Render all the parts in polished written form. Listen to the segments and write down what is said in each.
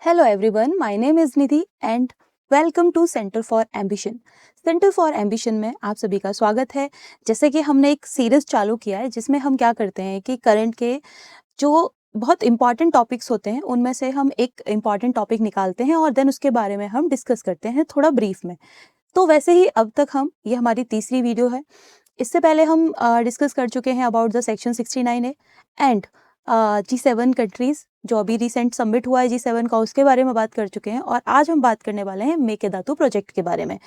Hello everyone, my name is Nidhi and welcome to Centre for Ambition. Centre for Ambition में आप सभी का स्वागत है। जैसे कि हमने एक सीरीज चालू किया है जिसमें हम क्या करते हैं कि करंट के जो बहुत इंपॉर्टेंट टॉपिक्स होते हैं उनमें से हम एक इम्पॉर्टेंट टॉपिक निकालते हैं और देन उसके बारे में हम डिस्कस करते हैं थोड़ा ब्रीफ में। तो वैसे ही अब तक ये हमारी तीसरी वीडियो है। इससे पहले हम डिस्कस कर चुके हैं about the section 69A and G7 countries जो अभी रिसेंट सबमिट हुआ है G7 का, उसके बारे में बात कर चुके हैं। और आज हम बात करने वाले हैं मेकेदातु प्रोजेक्ट के बारे में।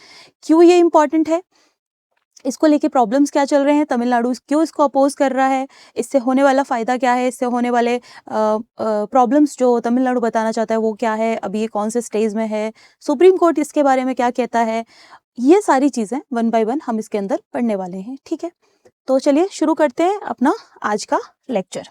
क्यों ये इम्पॉर्टेंट है, इसको लेके प्रॉब्लम्स क्या चल रहे हैं, तमिलनाडु क्यों इसको अपोज कर रहा है, इससे होने वाला फ़ायदा क्या है, इससे होने वाले प्रॉब्लम्स जो तमिलनाडु बताना चाहता है वो क्या है, अभी ये कौन से स्टेज में है, सुप्रीम कोर्ट इसके बारे में क्या कहता है, ये सारी चीज़ें वन बाय वन हम इसके अंदर पढ़ने वाले हैं। ठीक है, तो चलिए शुरू करते हैं अपना आज का लेक्चर।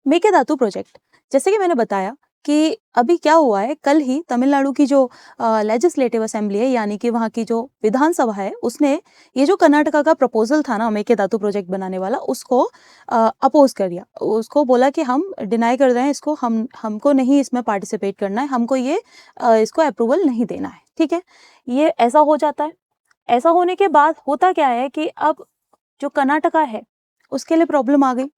मेकेदातु प्रोजेक्ट, जैसे कि मैंने बताया कि अभी क्या हुआ है, कल ही तमिलनाडु की जो लेजिस्लेटिव असेंबली है यानी कि वहाँ की जो विधानसभा है उसने ये जो कर्नाटका का प्रपोजल था ना मेकेदातु प्रोजेक्ट बनाने वाला, उसको अपोज कर दिया। उसको बोला कि हम डिनाई कर रहे हैं इसको, हमको नहीं इसमें पार्टिसिपेट करना है, हमको ये इसको अप्रूवल नहीं देना है। ठीक है, ये ऐसा हो जाता है। ऐसा होने के बाद होता क्या है कि अब जो कर्नाटका है उसके लिए प्रॉब्लम आ गई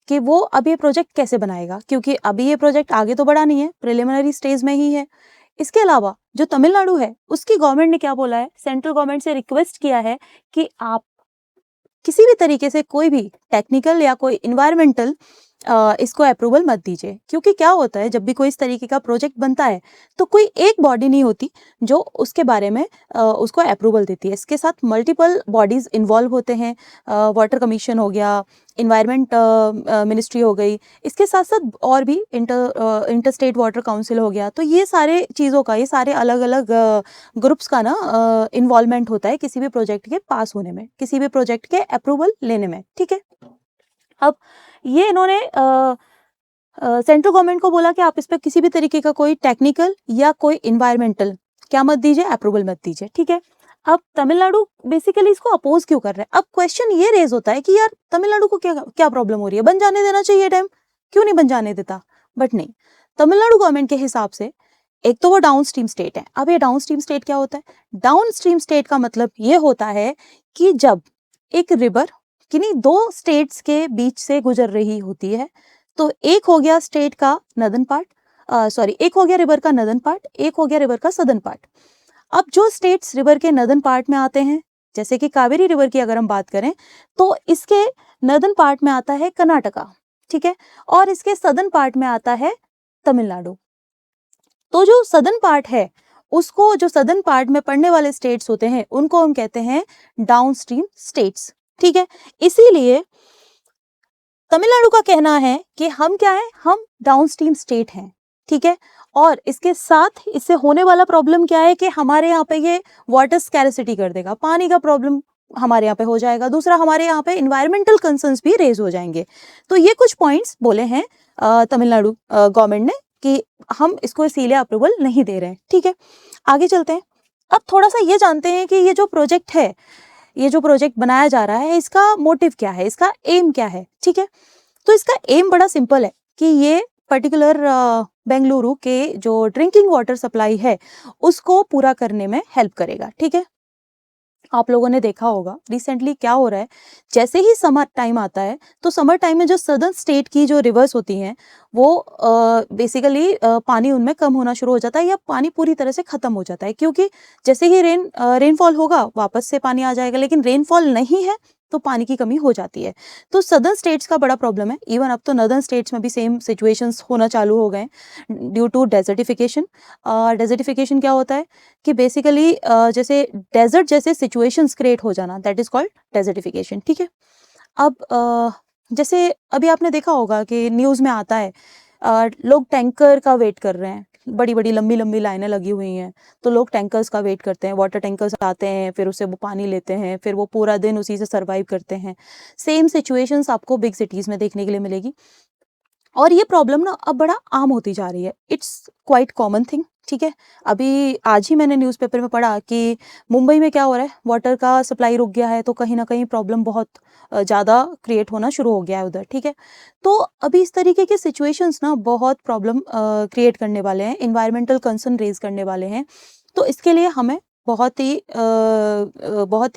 कि वो अब ये प्रोजेक्ट कैसे बनाएगा, क्योंकि अभी ये प्रोजेक्ट आगे तो बढ़ा नहीं है, प्रिलिमिनरी स्टेज में ही है। इसके अलावा जो तमिलनाडु है उसकी गवर्नमेंट ने क्या बोला है, सेंट्रल गवर्नमेंट से रिक्वेस्ट किया है कि आप किसी भी तरीके से कोई भी टेक्निकल या कोई इन्वायरमेंटल इसको अप्रूवल मत दीजिए। क्योंकि क्या होता है, जब भी कोई इस तरीके का प्रोजेक्ट बनता है तो कोई एक बॉडी नहीं होती जो उसके बारे में उसको अप्रूवल देती है। इसके साथ मल्टीपल बॉडीज इन्वॉल्व होते हैं, वाटर कमीशन हो गया, इन्वायरमेंट मिनिस्ट्री हो गई, इसके साथ साथ और भी इंटर स्टेट वाटर काउंसिल हो गया। तो ये सारे चीज़ों का, ये सारे अलग अलग ग्रुप्स का ना इन्वॉल्वमेंट होता है किसी भी प्रोजेक्ट के पास होने में, किसी भी प्रोजेक्ट के अप्रूवल लेने में। ठीक है, अब ये इन्होंने सेंट्रल गवर्नमेंट को बोला कि आप इस पर किसी भी तरीके का कोई टेक्निकल या कोई इन्वायरमेंटल क्या मत दीजिए, अप्रूवल मत दीजिए। ठीक है, अब तमिलनाडु बेसिकली इसको अपोज क्यों कर रहा है। अब क्वेश्चन ये रेज होता है कि यार तमिलनाडु को क्या क्या प्रॉब्लम हो रही है, बन जाने देना चाहिए टाइम, क्यों नहीं बन जाने देता। बट नहीं, तमिलनाडु गवर्नमेंट के हिसाब से एक तो वो डाउन स्ट्रीम स्टेट है। अब ये डाउन स्ट्रीम स्टेट क्या होता है, डाउन स्ट्रीम स्टेट का मतलब ये होता है कि जब एक रिवर किन्हीं दो स्टेट्स के बीच से गुजर रही होती है, तो एक हो गया स्टेट का नदन पार्ट, एक हो गया रिवर का नदन पार्ट, एक हो गया रिवर का सदन पार्ट। अब जो स्टेट्स रिवर के नदन पार्ट में आते हैं, जैसे कि कावेरी रिवर की अगर हम बात करें तो इसके नदन पार्ट में आता है कर्नाटका, ठीक है, और इसके सदन पार्ट में आता है तमिलनाडु। तो जो सदन पार्ट है उसको, जो सदन पार्ट में पड़ने वाले स्टेट्स होते हैं उनको हम कहते हैं डाउन स्ट्रीम स्टेट्स। ठीक है, इसीलिए तमिलनाडु का कहना है कि हम क्या है, हम डाउन स्ट्रीम स्टेट हैं। ठीक है, और इसके साथ इससे होने वाला प्रॉब्लम क्या है कि हमारे यहाँ पे ये वाटर स्कैरिसिटी कर देगा, पानी का प्रॉब्लम हमारे यहाँ पे हो जाएगा। दूसरा, हमारे यहाँ पे इन्वायरमेंटल कंसर्न्स भी रेज हो जाएंगे। तो ये कुछ पॉइंट्स बोले हैं तमिलनाडु गवर्नमेंट ने कि हम इसको इसीलिए अप्रूवल नहीं दे रहे हैं। ठीक है, आगे चलते हैं। अब थोड़ा सा ये जानते हैं कि ये जो प्रोजेक्ट है, ये जो प्रोजेक्ट बनाया जा रहा है, इसका मोटिव क्या है, इसका एम क्या है। ठीक है, तो इसका एम बड़ा सिंपल है कि ये पर्टिकुलर बेंगलुरु के जो ड्रिंकिंग वाटर सप्लाई है उसको पूरा करने में हेल्प करेगा। ठीक है, आप लोगों ने देखा होगा रिसेंटली क्या हो रहा है, जैसे ही समर टाइम आता है तो समर टाइम में जो सदर्न स्टेट की जो रिवर्स होती हैं वो बेसिकली पानी उनमें कम होना शुरू हो जाता है या पानी पूरी तरह से खत्म हो जाता है। क्योंकि जैसे ही रेनफॉल होगा वापस से पानी आ जाएगा, लेकिन रेनफॉल नहीं है तो पानी की कमी हो जाती है। तो सदर्न स्टेट्स का बड़ा प्रॉब्लम है। इवन अब तो नदर्न स्टेट्स में भी सेम सिचुएशंस होना चालू हो गए ड्यू टू डेजर्टिफिकेशन। डेजर्टिफिकेशन क्या होता है कि बेसिकली जैसे डेजर्ट जैसे सिचुएशंस क्रिएट हो जाना, दैट इज कॉल्ड डेजर्टिफिकेशन। ठीक है, अब जैसे अभी आपने देखा होगा कि न्यूज़ में आता है लोग टैंकर का वेट कर रहे हैं, बड़ी बड़ी लंबी लंबी लाइनें लगी हुई हैं, तो लोग टैंकर्स का वेट करते हैं, वाटर टैंकर्स आते हैं, फिर उससे वो पानी लेते हैं, फिर वो पूरा दिन उसी से सर्वाइव करते हैं। सेम सिचुएशंस आपको बिग सिटीज़ में देखने के लिए मिलेगी और ये प्रॉब्लम ना अब बड़ा आम होती जा रही है। It's quite common thing. ठीक है। अभी आज ही मैंने न्यूज़पेपर में पढ़ा कि मुंबई में क्या हो रहा है, वाटर का सप्लाई रुक गया है, तो कहीं न कहीं प्रॉब्लम बहुत ज़्यादा क्रिएट होना शुरू हो गया है उधर, ठीक है। तो अभी इस तरीके के सिचुएशंस ना बहुत प्रॉब्लम क्रिएट करने वाले हैं, एनवायरमेंटल कंसर्न रेज़ करने वाले हैं। तो इसके लिए हमें बहुत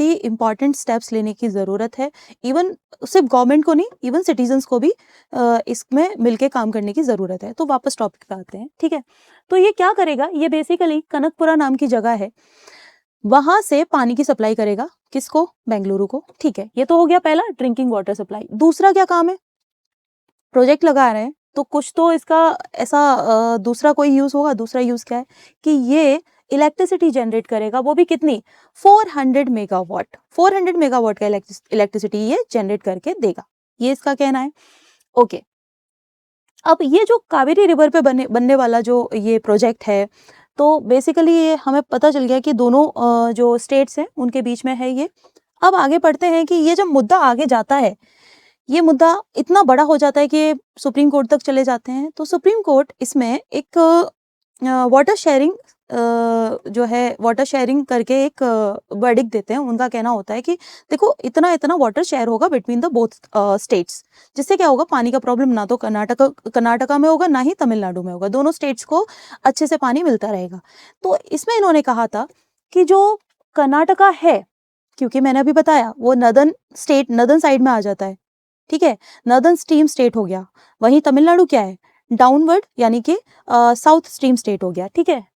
ही इम्पोर्टेंट स्टेप्स लेने की ज़रूरत है। इवन सिर्फ गवर्नमेंट को नहीं, इवन सिटीजन्स को भी इसमें मिलके काम करने की ज़रूरत है। तो वापस टॉपिक पे आते हैं, ठीक है। तो ये क्या करेगा, ये बेसिकली कनकपुरा नाम की जगह है, वहां से पानी की सप्लाई करेगा। किसको? बेंगलुरु को, ठीक है। ये तो हो गया पहला, ड्रिंकिंग वाटर सप्लाई। दूसरा क्या काम है, प्रोजेक्ट लगा रहे हैं तो कुछ तो इसका ऐसा दूसरा कोई यूज होगा। दूसरा यूज क्या है कि ये इलेक्ट्रिसिटी जनरेट करेगा, वो भी कितनी, 400 मेगावाट। 400 मेगावाट का इलेक्ट्रिसिटी ये जनरेट करके देगा, ये इसका कहना है। ओके, अब ये जो कावेरी रिवर पे बनने वाला जो ये प्रोजेक्ट है, तो बेसिकली ये हमें पता चल गया कि दोनों जो स्टेट्स हैं उनके बीच में है ये। अब आगे बढ़ते हैं कि ये जब मुद्दा आगे जाता है, ये मुद्दा इतना बड़ा हो जाता है कि सुप्रीम कोर्ट तक चले जाते हैं। तो सुप्रीम कोर्ट इसमें एक वाटर शेयरिंग जो है, वाटर शेयरिंग करके एक वर्डिक्ट देते हैं। उनका कहना होता है कि देखो, इतना इतना वाटर शेयर होगा बिटवीन द बोथ स्टेट्स, जिससे क्या होगा, पानी का प्रॉब्लम ना तो कर्नाटका में होगा, ना ही तमिलनाडु में होगा। दोनों स्टेट्स को अच्छे से पानी मिलता रहेगा। तो इसमें इन्होंने कहा था कि जो कर्नाटका है, क्योंकि मैंने अभी बताया वो नदर्न साइड में आ जाता है, ठीक है, नदर्न स्ट्रीम स्टेट हो गया। वहीं तमिलनाडु क्या है, डाउनवर्ड यानी कि साउथ स्ट्रीम स्टेट हो गया, ठीक है।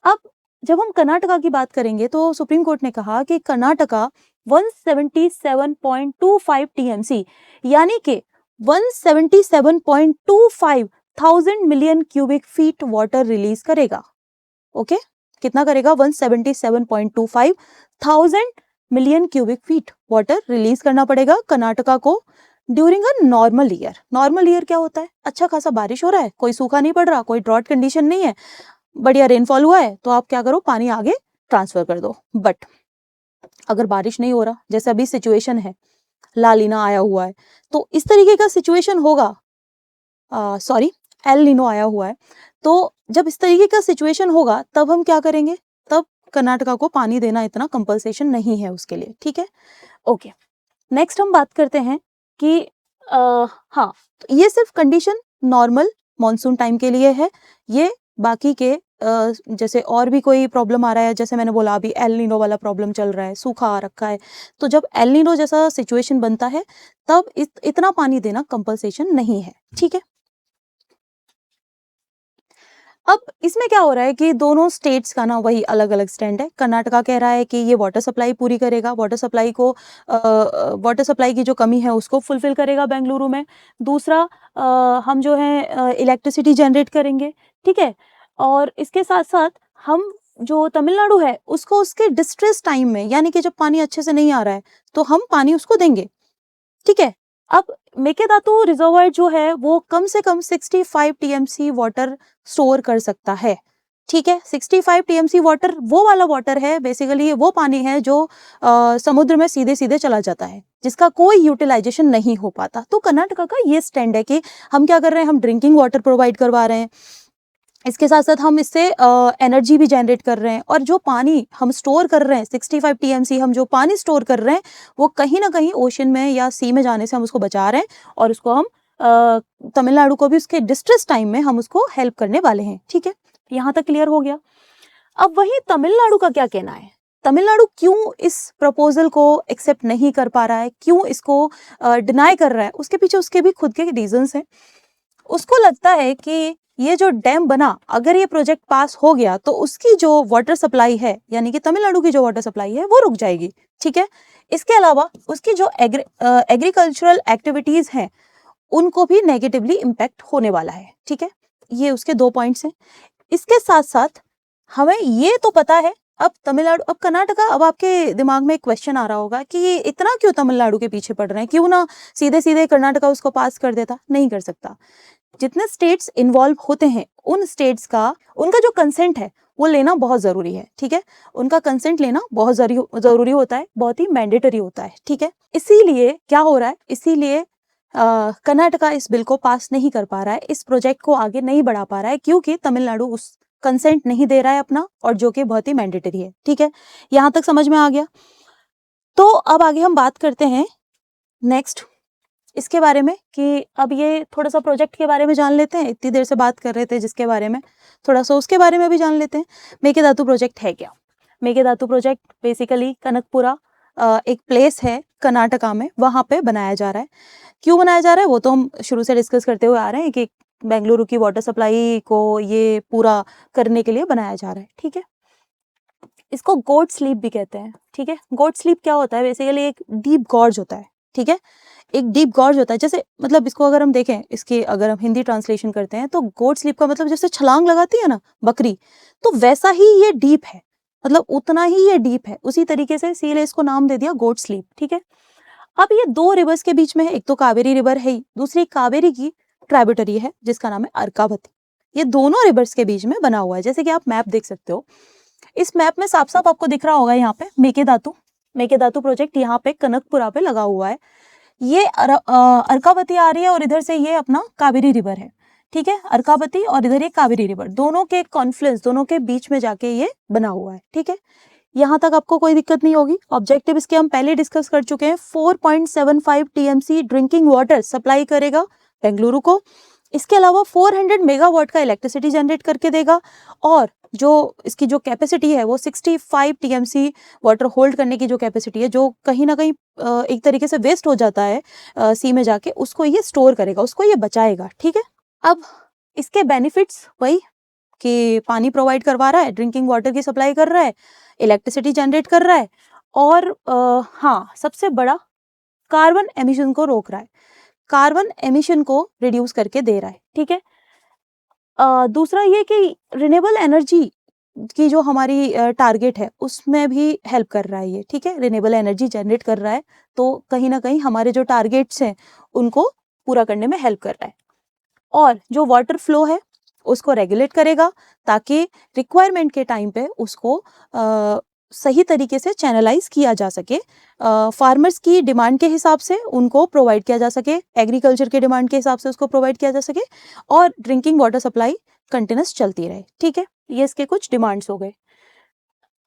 अब जब हम कर्नाटका की बात करेंगे तो सुप्रीम कोर्ट ने कहा कि कर्नाटका 177.25 टीएमसी यानी कि 177.25 thousand million cubic feet water release करेगा। ओके, कितना करेगा, 177.25 thousand million cubic feet water release करना पड़ेगा कर्नाटका को during a normal year. Normal year क्या होता है, अच्छा खासा बारिश हो रहा है, कोई सूखा नहीं पड़ रहा, कोई ड्रॉट कंडीशन नहीं है, बढ़िया रेनफॉल हुआ है, तो आप क्या करो, पानी आगे ट्रांसफर कर दो। बट अगर बारिश नहीं हो रहा, जैसे अभी सिचुएशन है, लालीना आया हुआ है, तो इस तरीके का सिचुएशन होगा, सॉरी एल नीनो आया हुआ है, तो जब इस तरीके का सिचुएशन होगा तब हम क्या करेंगे, तब कर्नाटका को पानी देना इतना कंपल्सेशन नहीं है उसके लिए, ठीक है। ओके, नेक्स्ट हम बात करते हैं कि हाँ, तो ये सिर्फ कंडीशन नॉर्मल मॉनसून टाइम के लिए है। ये बाकी के जैसे और भी कोई प्रॉब्लम आ रहा है, जैसे मैंने बोला अभी एल नीनो वाला प्रॉब्लम चल रहा है, सूखा आ रखा है, तो जब एल नीनो जैसा सिचुएशन बनता है तब इतना पानी देना कंपल्सेशन नहीं है, ठीक है। अब इसमें क्या हो रहा है कि दोनों स्टेट्स का ना वही अलग अलग स्टैंड है। कर्नाटका कह रहा है कि ये वाटर सप्लाई पूरी करेगा, वाटर सप्लाई की जो कमी है उसको फुलफिल करेगा बेंगलुरु में। दूसरा हम जो है इलेक्ट्रिसिटी जनरेट करेंगे, ठीक है। और इसके साथ साथ हम जो तमिलनाडु है उसको उसके डिस्ट्रेस टाइम में, यानी कि जब पानी अच्छे से नहीं आ रहा है तो हम पानी उसको देंगे, ठीक है। अब मेकेदातु रिजर्वायर जो है वो कम से कम 65 टीएमसी वाटर स्टोर कर सकता है, ठीक है। 65 टीएमसी वाटर वो वाला वाटर है, बेसिकली वो पानी है जो समुद्र में सीधे सीधे चला जाता है, जिसका कोई यूटिलाइजेशन नहीं हो पाता। तो कर्नाटका का ये स्टैंड है कि हम क्या कर रहे हैं, हम ड्रिंकिंग वाटर प्रोवाइड करवा रहे हैं, इसके साथ साथ हम इससे एनर्जी भी जनरेट कर रहे हैं, और जो पानी हम स्टोर कर रहे हैं 65 टीएमसी हम जो पानी स्टोर कर रहे हैं वो कहीं ना कहीं ओशन में या सी में जाने से हम उसको बचा रहे हैं, और उसको हम तमिलनाडु को भी उसके डिस्ट्रेस टाइम में हम उसको हेल्प करने वाले हैं, ठीक है। यहाँ तक क्लियर हो गया। अब वही तमिलनाडु का क्या कहना है, तमिलनाडु क्यों इस प्रपोजल को एक्सेप्ट नहीं कर पा रहा है, क्यों इसको डिनाई कर रहा है, उसके पीछे उसके भी खुद के रीजंस हैं। उसको लगता है कि ये जो डैम बना, अगर ये प्रोजेक्ट पास हो गया तो उसकी जो वाटर सप्लाई है, यानी कि तमिलनाडु की जो वाटर सप्लाई है वो रुक जाएगी, ठीक है। इसके अलावा उसकी जो एग्रीकल्चरल एक्टिविटीज हैं उनको भी नेगेटिवली इम्पैक्ट होने वाला है, ठीक है। ये उसके 2 पॉइंट्स हैं। इसके साथ साथ हमें ये तो पता है, अब कर्नाटका, अब आपके दिमाग में एक क्वेश्चन आ रहा होगा कि ये इतना क्यों तमिलनाडु के पीछे पड़ रहे हैं, क्यों ना सीधे सीधे कर्नाटका उसको पास कर देता। नहीं कर सकता। जितने स्टेट्स इन्वॉल्व होते हैं उन स्टेट्स का उनका जो कंसेंट है वो लेना बहुत जरूरी है, ठीक है। उनका कंसेंट लेना बहुत जरूरी होता है, बहुत ही मैंडेटरी होता है, ठीक है। इसीलिए क्या हो रहा है, इसीलिए कर्नाटका इस बिल को पास नहीं कर पा रहा है, इस प्रोजेक्ट को आगे नहीं बढ़ा पा रहा है, क्योंकि तमिलनाडु उस कंसेंट नहीं दे रहा है अपना, और जो कि बहुत ही मैंडेटरी है। ठीक है, यहाँ तक समझ में आ गया। तो अब आगे हम बात करते हैं नेक्स्ट इसके बारे में कि अब ये थोड़ा सा प्रोजेक्ट के बारे में जान लेते हैं। इतनी देर से बात कर रहे थे जिसके बारे में, थोड़ा सा उसके बारे में भी जान लेते हैं। मेकेदातु प्रोजेक्ट है क्या? मेकेदातु प्रोजेक्ट बेसिकली कनकपुरा एक प्लेस है कर्नाटका में, वहाँ पे बनाया जा रहा है। क्यों बनाया जा रहा है वो तो हम शुरू से डिस्कस करते हुए आ रहे हैं कि बेंगलुरु की वाटर सप्लाई को ये पूरा करने के लिए बनाया जा रहा है। ठीक है, इसको गोट स्लीप भी कहते हैं। ठीक है, गोट स्लीप क्या होता है? बेसिकली एक डीप गॉर्ज होता है। ठीक है, एक डीप गॉर्ज होता है। जैसे मतलब इसको अगर हम देखें, इसके अगर हम हिंदी ट्रांसलेशन करते हैं तो गोट स्लीप का मतलब जैसे छलांग लगाती है ना बकरी, तो वैसा ही ये डीप है, मतलब उतना ही ये डीप है। उसी तरीके से इसीलिए इसको नाम दे दिया गोट स्लीप। ठीक है, अब ये दो रिवर्स के बीच में है, एक तो कावेरी रिवर है ही, दूसरी कावेरी की ट्राइब्यूटरी है जिसका नाम है अर्कावती। ये दोनों रिवर्स के बीच में बना हुआ है। जैसे कि आप मैप देख सकते हो, इस मैप में साफ साफ आपको दिख रहा होगा यहाँ पे मेकेदातु प्रोजेक्ट यहाँ पे कनकपुरा पे लगा हुआ है। ये अर्कावती आ रही है और इधर से ये अपना कावेरी रिवर है। ठीक है, अर्कावती और इधर ये कावेरी रिवर, दोनों के कॉन्फ्लुएंस, दोनों के बीच में जाके ये बना हुआ है। ठीक है, यहाँ तक आपको कोई दिक्कत नहीं होगी। ऑब्जेक्टिव इसके हम पहले डिस्कस कर चुके हैं। 4.75 टीएमसी ड्रिंकिंग वाटर सप्लाई करेगा बेंगलुरु को। इसके अलावा 400 मेगावाट का इलेक्ट्रिसिटी जनरेट करके देगा, और जो इसकी जो कैपेसिटी है वो 65 टीएमसी वाटर होल्ड करने की जो कैपेसिटी है, जो कहीं ना कहीं एक तरीके से वेस्ट हो जाता है सी में जाके, उसको ये स्टोर करेगा, उसको ये बचाएगा। ठीक है, अब इसके बेनिफिट्स वही कि पानी प्रोवाइड करवा रहा है, ड्रिंकिंग वाटर की सप्लाई कर रहा है, इलेक्ट्रिसिटी जनरेट कर रहा है, और हाँ सबसे बड़ा कार्बन एमिशन को रोक रहा है, कार्बन एमिशन को रिड्यूस करके दे रहा है। ठीक है, दूसरा ये कि रिन्यूएबल एनर्जी की जो हमारी टारगेट है उसमें भी हेल्प कर रहा है ये। ठीक है, रिन्यूएबल एनर्जी जनरेट कर रहा है, तो कहीं ना कहीं हमारे जो टारगेट्स हैं उनको पूरा करने में हेल्प कर रहा है। और जो वाटर फ्लो है उसको रेगुलेट करेगा, ताकि रिक्वायरमेंट के टाइम पे उसको सही तरीके से चैनलाइज किया जा सके, फार्मर्स की डिमांड के हिसाब से उनको प्रोवाइड किया जा सके, एग्रीकल्चर के डिमांड के हिसाब से उसको प्रोवाइड किया जा सके, और ड्रिंकिंग वाटर सप्लाई कंटिन्यूस चलती रहे। ठीक है, ये इसके कुछ डिमांड्स हो गए।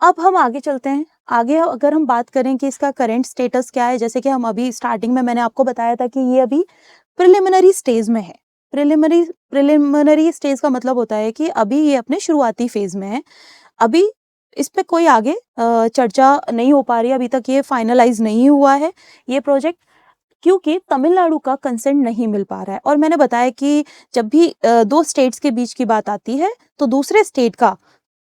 अब हम आगे चलते हैं। आगे अगर हम बात करें कि इसका करंट स्टेटस क्या है, जैसे कि हम अभी स्टार्टिंग में मैंने आपको बताया था कि ये अभी प्रिलिमिनरी स्टेज में है। प्रिलिमिनरी स्टेज का मतलब होता है कि अभी ये अपने शुरुआती फेज में है, अभी इस पे कोई आगे चर्चा नहीं हो पा रही, अभी तक ये फाइनलाइज नहीं हुआ है ये प्रोजेक्ट, क्योंकि तमिलनाडु का कंसेंट नहीं मिल पा रहा है। और मैंने बताया कि जब भी दो स्टेट्स के बीच की बात आती है तो दूसरे स्टेट का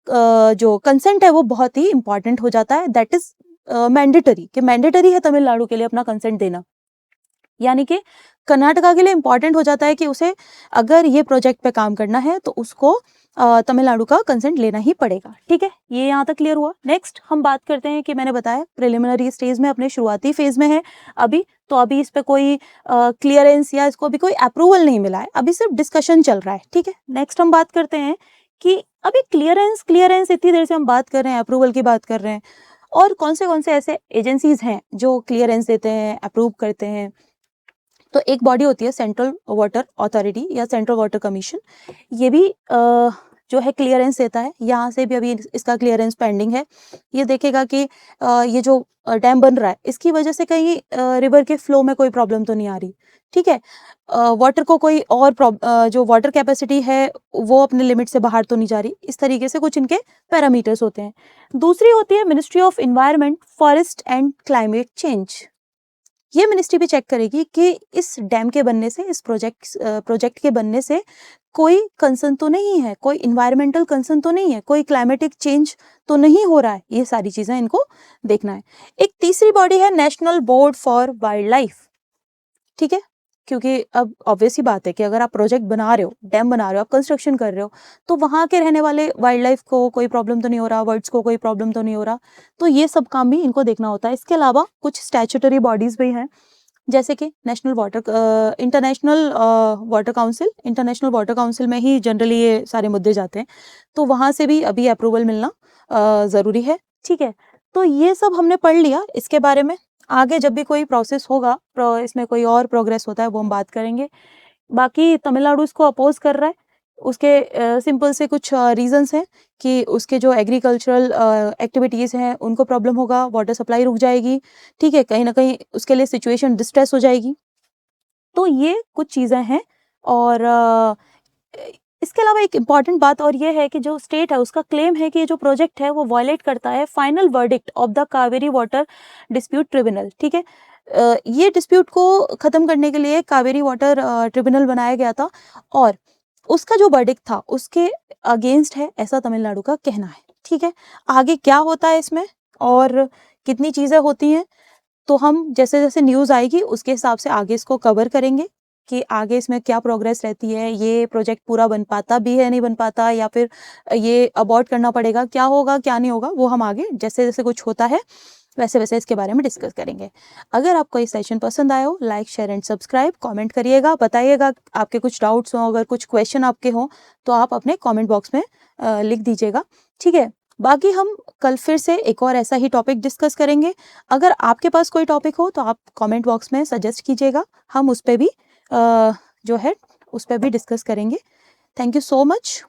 जो कंसेंट है वो बहुत ही इंपॉर्टेंट हो जाता है। दैट इज मैंडेटरी, कि मैंडेटरी है तमिलनाडु के लिए अपना कंसेंट देना, यानी कि कर्नाटका के लिए इंपॉर्टेंट हो जाता है कि उसे अगर ये प्रोजेक्ट पे काम करना है तो उसको तमिलनाडु का कंसेंट लेना ही पड़ेगा। ठीक है, ये यहाँ तक क्लियर हुआ। नेक्स्ट हम बात करते हैं कि मैंने बताया प्रिलिमिनरी स्टेज में, अपने शुरुआती फेज में है अभी, तो अभी इस पे कोई क्लियरेंस या इसको अभी कोई अप्रूवल नहीं मिला है, अभी सिर्फ डिस्कशन चल रहा है। ठीक है, नेक्स्ट हम बात करते हैं कि अभी क्लियरेंस इतनी देर से हम बात कर रहे हैं, अप्रूवल की बात कर रहे हैं, और कौन से ऐसे एजेंसीज हैं जो क्लियरेंस देते हैं, अप्रूव करते हैं। तो एक बॉडी होती है सेंट्रल वाटर अथॉरिटी या सेंट्रल वाटर कमीशन, ये भी जो है क्लियरेंस देता है। यहाँ से भी अभी इसका क्लियरेंस पेंडिंग है। ये देखेगा कि ये जो डैम बन रहा है इसकी वजह से कहीं रिवर के फ्लो में कोई प्रॉब्लम तो नहीं आ रही। ठीक है, वाटर को कोई और जो वाटर कैपेसिटी है वो अपने लिमिट से बाहर तो नहीं जा रही। इस तरीके से कुछ इनके पैरामीटर्स होते हैं। दूसरी होती है ministry of environment, forest and climate change. ये मिनिस्ट्री भी चेक करेगी कि इस डैम के बनने से, इस प्रोजेक्ट के बनने से कोई कंसर्न तो नहीं है, कोई इन्वायरमेंटल कंसर्न तो नहीं है, कोई क्लाइमेटिक चेंज तो नहीं हो रहा है। ये सारी चीजें इनको देखना है। एक तीसरी बॉडी है national board for wild life. ठीक है, क्योंकि अब ऑब्वियस ही बात है कि अगर आप प्रोजेक्ट बना रहे हो, डैम बना रहे हो, आप कंस्ट्रक्शन कर रहे हो, तो वहां के रहने वाले वाइल्ड लाइफ को कोई प्रॉब्लम तो नहीं हो रहा, बर्ड्स को कोई प्रॉब्लम तो नहीं हो रहा, तो ये सब काम भी इनको देखना होता है। इसके अलावा कुछ स्टैट्यूटरी बॉडीज भी हैं, जैसे कि इंटरनेशनल वाटर काउंसिल में ही जनरली ये सारे मुद्दे जाते हैं, तो वहां से भी अभी अप्रूवल मिलना जरूरी है। ठीक है, तो ये सब हमने पढ़ लिया इसके बारे में। आगे जब भी कोई प्रोसेस होगा, इसमें कोई और प्रोग्रेस होता है, वो हम बात करेंगे। बाकी तमिलनाडु इसको अपोज कर रहा है, उसके सिंपल से कुछ रीजंस हैं कि उसके जो एग्रीकल्चरल एक्टिविटीज़ हैं उनको प्रॉब्लम होगा, वाटर सप्लाई रुक जाएगी, ठीक है, कहीं ना कहीं उसके लिए सिचुएशन डिस्ट्रेस हो जाएगी। तो ये कुछ चीज़ें हैं। और इसके अलावा एक इम्पॉर्टेंट बात और ये है कि जो स्टेट है उसका क्लेम है कि ये जो प्रोजेक्ट है वो वायलेट करता है final verdict of the Kaveri water dispute tribunal, ठीक है। ये डिस्प्यूट को ख़त्म करने के लिए कावेरी वाटर ट्रिब्यूनल बनाया गया था और उसका जो वर्डिक्ट था उसके अगेंस्ट है, ऐसा तमिलनाडु का कहना है, ठीक है। आगे क्या होता है इसमें और कितनी चीज़ें होती हैं, तो हम जैसे जैसे न्यूज़ आएगी उसके हिसाब से आगे इसको कवर करेंगे कि आगे इसमें क्या प्रोग्रेस रहती है, ये प्रोजेक्ट पूरा बन पाता भी है नहीं बन पाता, या फिर ये अबॉर्ट करना पड़ेगा, क्या होगा क्या नहीं होगा, वो हम आगे जैसे जैसे कुछ होता है वैसे वैसे इसके बारे में डिस्कस करेंगे। अगर आपको ये सेशन पसंद आया हो, like share and subscribe, comment करिएगा, बताइएगा आपके कुछ डाउट्स हों, अगर कुछ क्वेश्चन आपके हों तो आप अपने कमेंट बॉक्स में लिख दीजिएगा, ठीक है। बाकी हम कल फिर से एक और ऐसा ही टॉपिक डिस्कस करेंगे। अगर आपके पास कोई टॉपिक हो तो आप कमेंट बॉक्स में सजेस्ट कीजिएगा, हम उस पर भी जो है उस पर भी डिस्कस करेंगे। Thank you so much.